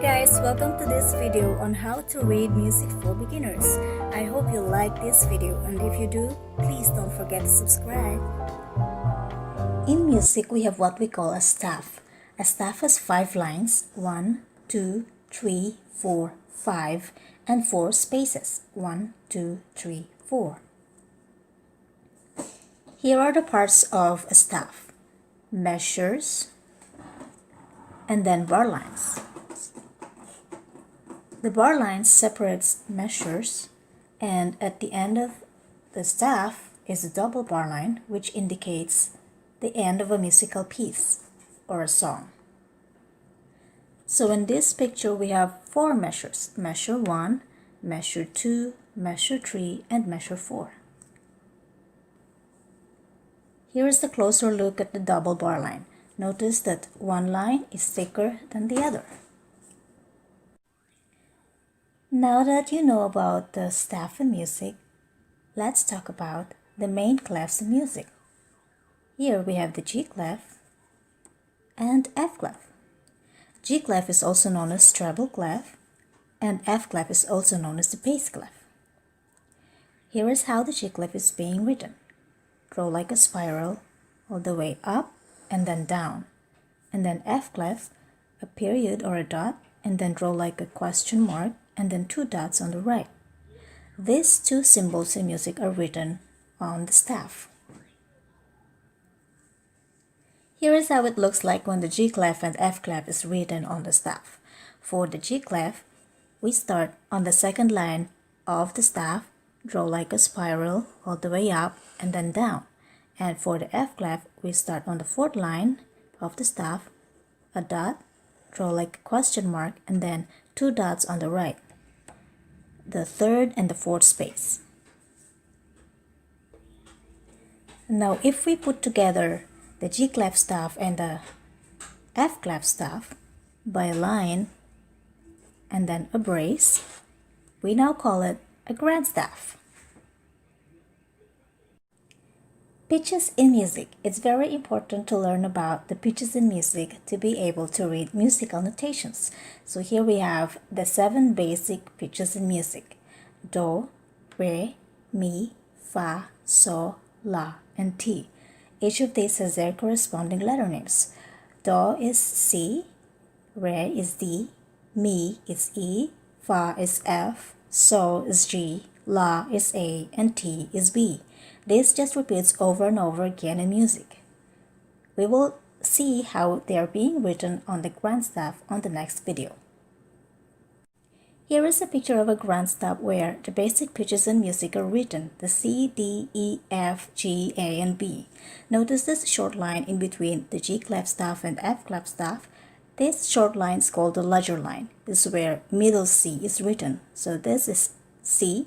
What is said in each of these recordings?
guys, welcome to this video on how to read music for beginners. I hope you like this video, and if you do, please don't forget to subscribe. In music, we have what we call a staff. A staff has 5 lines, 1, 2, 3, 4, 5, and 4 spaces, 1, 2, 3, 4. Here are the parts of a staff: measures, and then bar lines. The bar line separates measures, and at the end of the staff is a double bar line, which indicates the end of a musical piece or a song. So in this picture, we have 4 measures: measure 1, measure 2, measure 3, and measure 4. Here is the closer look at the double bar line. Notice that one line is thicker than the other. Now that you know about the staff in music, let's talk about the main clefs in music. Here we have the G clef and F clef. G clef is also known as treble clef, and F clef is also known as the bass clef. Here is how the G clef is being written. Draw like a spiral all the way up and then down. And then F clef, a period or a dot, and then draw like a question mark, and then 2 dots on the right. These 2 symbols in music are written on the staff. Here is how it looks like when the G clef and F clef is written on the staff. For the G clef, we start on the second line of the staff, draw like a spiral all the way up and then down. And for the F clef, we start on the 4th line of the staff, a dot, draw like a question mark, and then 2 dots on the right, the 3rd and the 4th space. Now if we put together the G clef staff and the F clef staff by a line and then a brace, we now call it a grand staff. Pitches in music. It's very important to learn about the pitches in music to be able to read musical notations. So here we have the 7 basic pitches in music: Do, Re, Mi, Fa, Sol, La, and Ti. Each of these has their corresponding letter names. Do is C, Re is D, Mi is E, Fa is F, Sol is G, La is A, and Ti is B. This just repeats over and over again in music. We will see how they are being written on the grand staff on the next video. Here is a picture of a grand staff where the basic pitches in music are written: the C, D, E, F, G, A, and B. Notice this short line in between the G clef staff and F clef staff. This short line is called the ledger line. This is where middle C is written. So this is C.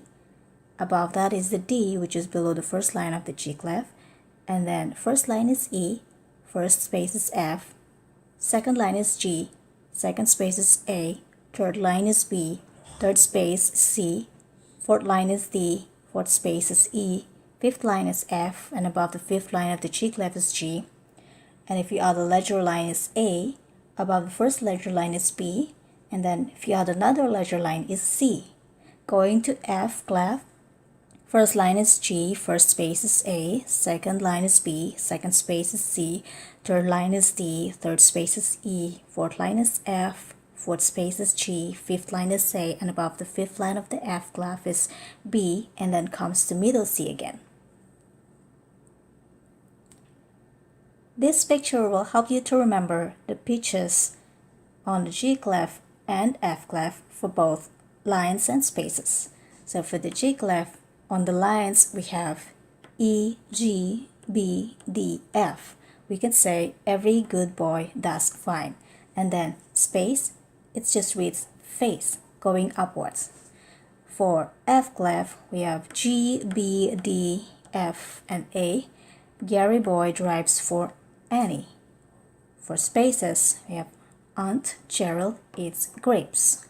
Above that is the D, which is below the first line of the G clef. And then first line is E, first space is F, second line is G, second space is A, third line is B, third space is C, fourth line is D, fourth space is E, fifth line is F, and above the fifth line of the G clef is G. And if you add the ledger line is A, above the first ledger line is B, and then if you add another ledger line is C. Going to F clef, first line is G, first space is A, second line is B, second space is C, third line is D, third space is E, fourth line is F, fourth space is G, fifth line is A, and above the fifth line of the F clef is B, and then comes to middle C again. This picture will help you to remember the pitches on the G clef and F clef for both lines and spaces. So for the G clef, on the lines we have E, G, B, D, F. We can say every good boy does fine. And then space, it just reads face, going upwards. For F clef, we have G, B, D, F, and A. Gary boy drives for Annie. For spaces, we have Aunt Cheryl eats grapes.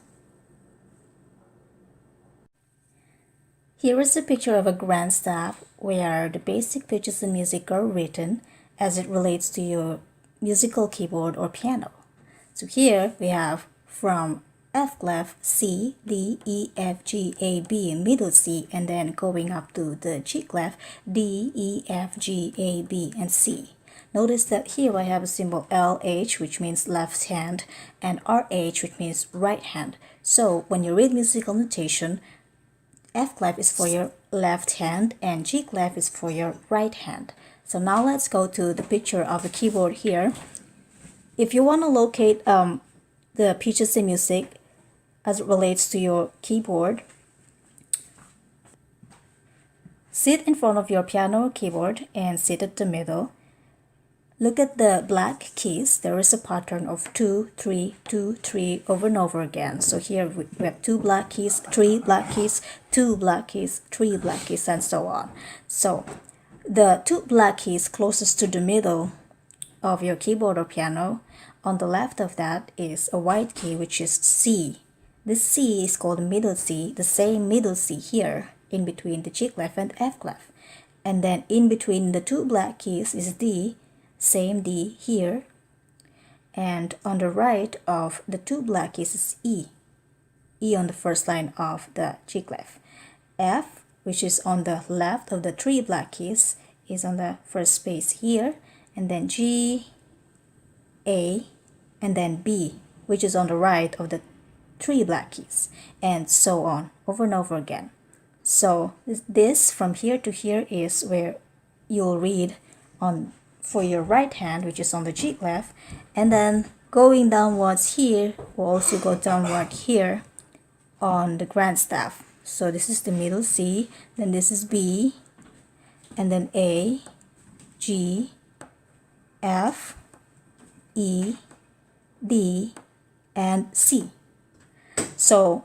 Here is a picture of a grand staff where the basic pitches in music are written as it relates to your musical keyboard or piano. So here we have from F clef, C, D, E, F, G, A, B, middle C, and then going up to the G clef, D, E, F, G, A, B, and C. Notice that here I have a symbol LH, which means left hand, and RH, which means right hand. So when you read musical notation, F clef is for your left hand and G clef is for your right hand. So now let's go to the picture of the keyboard here. If you want to locate the pitches in music as it relates to your keyboard, sit in front of your piano or keyboard and sit at the middle. Look at the black keys. There is a pattern of 2, 3, 2, 3 over and over again. So here we have 2 black keys, 3 black keys, 2 black keys, 3 black keys, and so on. So the 2 black keys closest to the middle of your keyboard or piano, on the left of that is a white key, which is C. This C is called middle C, the same middle C here in between the G clef and F clef. And then in between the 2 black keys is D, same D here. And on the right of the 2 black keys is E. E on the first line of the G clef. F, which is on the left of the 3 black keys, is on the first space here. And then G, A, and then B, which is on the right of the 3 black keys, and so on, over and over again. So this from here to here is where you'll read on for your right hand, which is on the G clef, and then going downwards here will also go downward here on the grand staff. So this is the middle C, then this is B, and then A, G, F, E, D, and C. So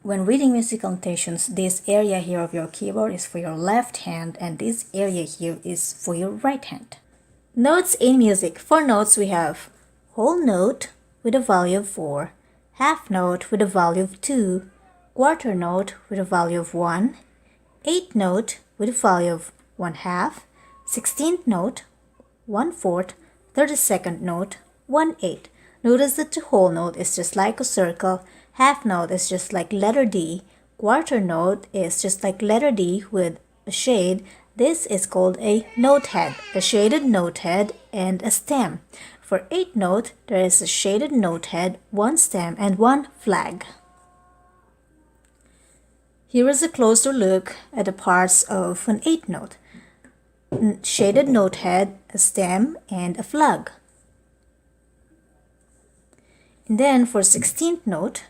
when reading musical notations, this area here of your keyboard is for your left hand and this area here is for your right hand. Notes in music. For notes we have whole note with a value of 4, half note with a value of 2, quarter note with a value of 1, eighth note with a value of 1/2, 16th note 1/4, 32nd note 1/8. Notice that the whole note is just like a circle, half note is just like letter D, quarter note is just like letter D with a shade. This is called a note head, a shaded note head and a stem. For eighth note, there is a shaded note head, 1 stem and 1 flag. Here is a closer look at the parts of an eighth note. Shaded note head, a stem, and a flag. And then for 16th note,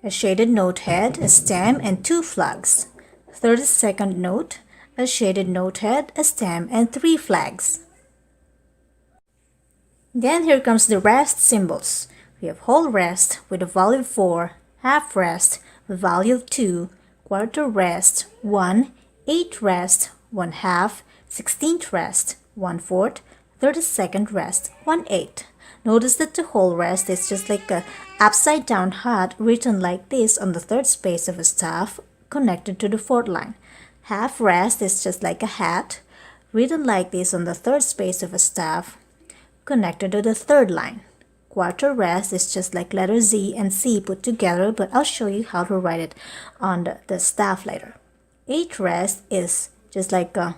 a shaded note head, a stem, and 2 flags. 32nd note, a shaded note head, a stem, and 3 flags. Then here comes the rest symbols. We have whole rest with a value of 4, half rest with a value of 2, quarter rest 1, eighth rest 1/2, 16th rest 1/4, 32nd rest 1/8. Notice that the whole rest is just like a upside down hat written like this on the 3rd space of a staff connected to the 4th line. Half rest is just like a hat written like this on the 3rd space of a staff connected to the 3rd line. Quarter rest is just like letter Z and C put together, but I'll show you how to write it on the staff later. Eighth rest is just like a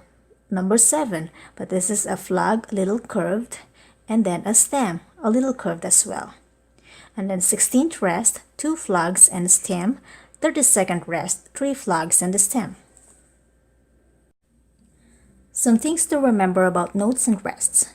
number 7, but this is a flag, a little curved, and then a stem, a little curved as well. And then 16th rest, 2 flags and a stem. 32nd rest, 3 flags and a stem. Some things to remember about notes and rests.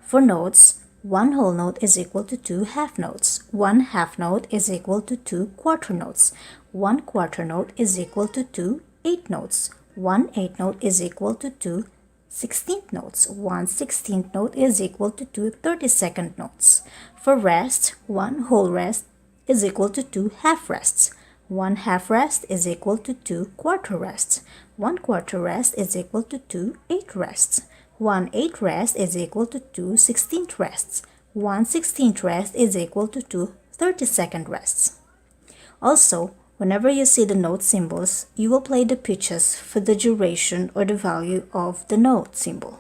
For notes, 1 whole note is equal to 2 half notes. 1 half note is equal to 2 quarter notes. 1 quarter note is equal to 2 eighth notes. 1 eighth note is equal to 2 16th notes. 1 16th note is equal to 2 32nd notes. For rest, 1 whole rest is equal to 2 half rests. 1 half rest is equal to 2 quarter rests. 1 quarter rest is equal to 2 eighth rests. 1 eighth rest is equal to 2 16th rests. 1 16th rest is equal to 2 32nd rests. Also, whenever you see the note symbols, you will play the pitches for the duration or the value of the note symbol.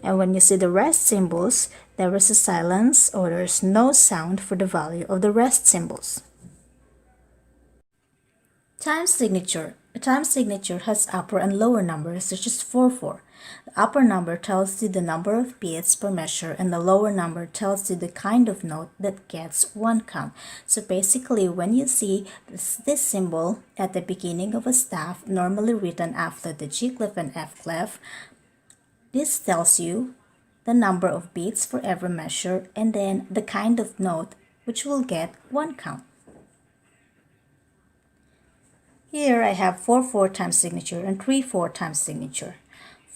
And when you see the rest symbols, there is a silence or there is no sound for the value of the rest symbols. Time signature. A time signature has upper and lower numbers such as 4/4. The upper number tells you the number of beats per measure and the lower number tells you the kind of note that gets one count. So basically when you see this symbol at the beginning of a staff, normally written after the G clef and F clef, this tells you the number of beats for every measure and then the kind of note which will get one count. Here I have 4/4 time signature and 3/4 time signature.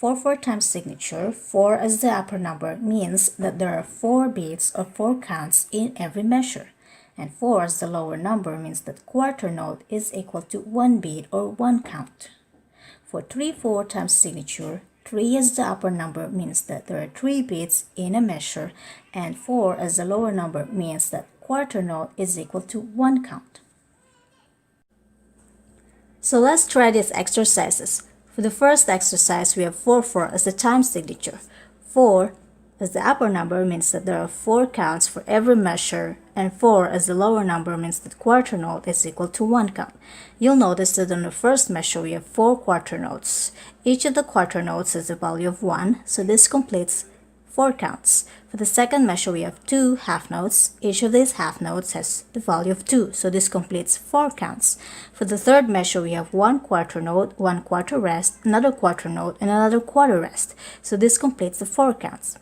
4/4 time signature, 4 as the upper number means that there are 4 beats or 4 counts in every measure. And 4 as the lower number means that quarter note is equal to 1 beat or 1 count. For 3/4 time signature, 3 as the upper number means that there are 3 beats in a measure, and 4 as the lower number means that quarter note is equal to 1 count. So let's try these exercises. For the first exercise, we have 4/4 as the time signature. 4 as the upper number means that there are 4 counts for every measure, and 4 as the lower number means that quarter note is equal to 1 count. You'll notice that on the first measure we have 4 quarter notes. Each of the quarter notes has a value of 1, so this completes 4 counts. For the second measure we have 2 half notes. Each of these half notes has the value of 2, so this completes 4 counts. For the third measure we have 1 quarter note, 1 quarter rest, another quarter note, and another quarter rest, so this completes the 4 counts.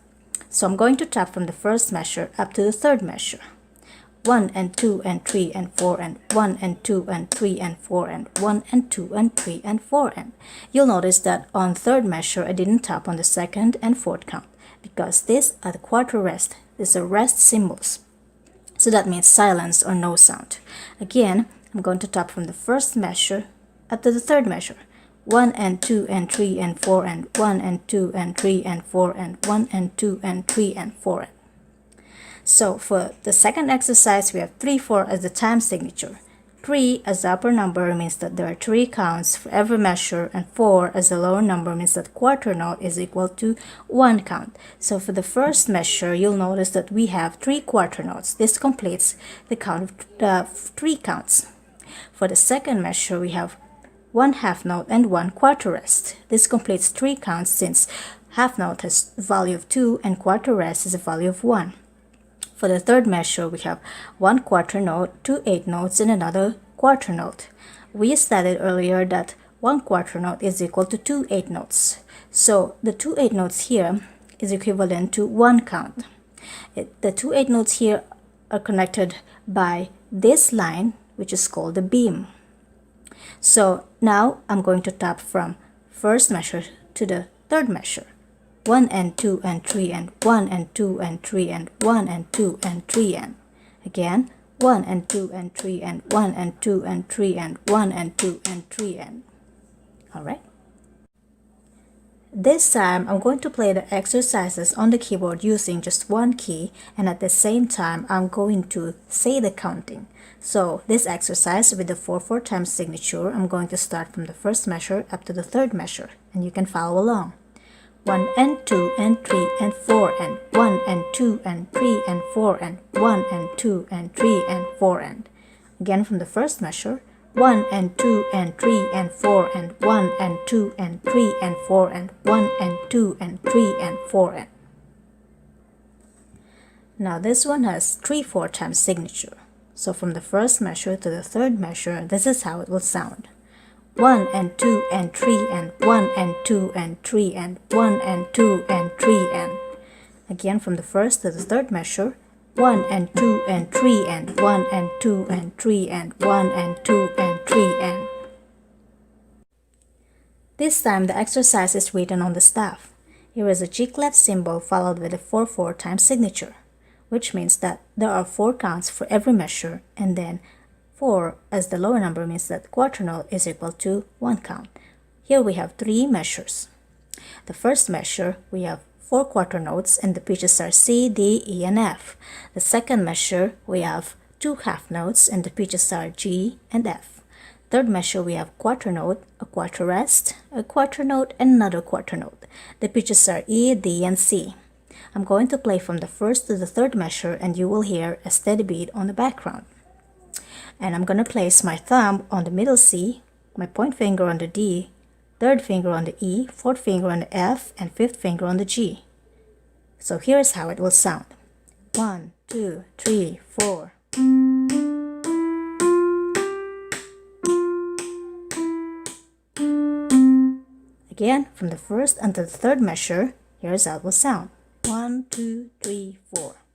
So I'm going to tap from the first measure up to the third measure. 1 and 2 and 3 and 4 and 1 and 2 and 3 and 4 and 1 and 2 and 3 and 4 and. You'll notice that on third measure I didn't tap on the second and fourth count because these are the quarter rest. These are rest symbols. So that means silence or no sound. Again, I'm going to tap from the first measure up to the third measure. 1 and 2 and 3 and 4 and 1 and 2 and 3 and 4 and 1 and 2 and 3 and 4. So for the second exercise, we have 3/4 as the time signature. 3 as the upper number means that there are 3 counts for every measure, and 4 as the lower number means that quarter note is equal to 1 count. So for the first measure, you'll notice that we have 3 quarter notes. This completes the count of 3 counts. For the second measure, we have 1 half note and 1 quarter rest. This completes 3 counts since half note has a value of 2 and quarter rest is a value of 1. For the third measure, we have 1 quarter note, 2 eighth notes, and another quarter note. We studied earlier that 1 quarter note is equal to 2 eighth notes. So the 2 eighth notes here is equivalent to 1 count. The 2 eighth notes here are connected by this line, which is called the beam. So now I'm going to tap from first measure to the third measure. 1 and 2 and 3 and 1 and 2 and 3 and 1 and 2 and 3 and. Again, 1 and 2 and 3 and 1 and 2 and 3 and 1 and 2 and 3 and. Alright? This time, I'm going to play the exercises on the keyboard using just one key, and at the same time, I'm going to say the counting. So this exercise with the 4/4 time signature, I'm going to start from the first measure up to the third measure, and you can follow along. 1 and 2 and 3 and 4 and 1 and 2 and 3 and 4 and 1 and 2 and 3 and 4 and. Again from the first measure. 1 and 2 and 3 and 4 and 1 and 2 and 3 and 4 and 1 and 2 and 3 and 4 and. Now this one has 3/4 time signature. So from the first measure to the third measure, this is how it will sound. 1 and 2 and 3 and 1 and 2 and 3 and 1 and 2 and 3 and. Again from the first to the third measure. 1 and 2 and 3 and 1 and 2 and 3 and 1 and 2 and 3 and. This time the exercise is written on the staff. Here is a G clef symbol followed with a 4/4 time signature, which means that there are 4 counts for every measure, and then 4 as the lower number means that quarter note is equal to 1 count. Here we have 3 measures. The first measure, we have 4 quarter notes and the pitches are C, D, E, and F. The second measure, we have 2 half notes and the pitches are G and F. Third measure, we have quarter note, a quarter rest, a quarter note, and another quarter note. The pitches are E, D, and C. I'm going to play from the first to the third measure and you will hear a steady beat on the background. And I'm going to place my thumb on the middle C, my point finger on the D, third finger on the E, fourth finger on the F, and fifth finger on the G. So here's how it will sound. 1, 2, 3, 4. Again, from the first until the third measure, here's how it will sound. 1, 2, 3, 4.